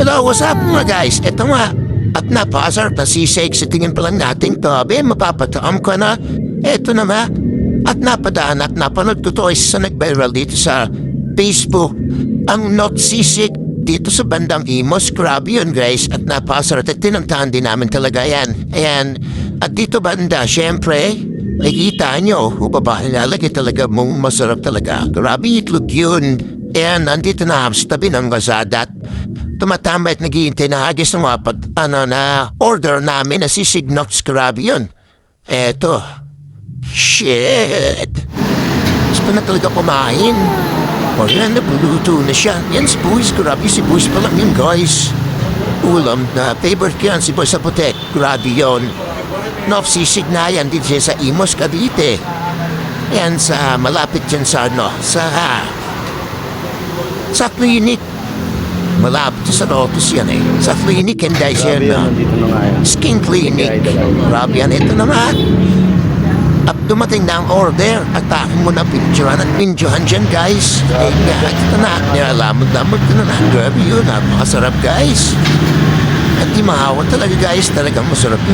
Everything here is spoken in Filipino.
Hello, what's up mga guys? Ito nga. At napakasarap na sisig sa tingin pa lang nating tabi. Mapapataam ka na. Ito na nga. At napadaan at napanood ko to isa nag-viral dito sa Facebook. Ang not sisig dito sa bandang Imos. Grabe yun guys. At napakasarap. At tinantahan din namin talaga yan. Ayan. At dito banda, syempre, nakikita nyo. Babae lalagay talaga mong masarap talaga. Grabe itlog yun. Ayan, nandito na sa tabi ng Lazada. Tumatama at naghihintay na agis ng na order namin na sisig nuts. Grabe yun. Eto. Shit. Gusto na talaga kumain. O yan, napuluto na siya. Yan si Boys. Grabe si Boys pa lang yun, guys. Ulam na favorite ko yan si Boys sa putek. Grabe yun. Nof, sisig na yan dito siya sa Imos, Cavite. Yan sa malapit dyan sa sa clinic. Malapit sa Rotos yan eh. Sa clinic, hindi siya na. Skin clinic. Grabe yan. Ito na nga. At dumating na ang order. At akin mo na picturean at pinjuhan dyan guys. Eh nga, ito na. Nilalamod-lamod ko na. Grabe yun. Napakasarap guys. At di mahawan talaga guys. Talagang masarap.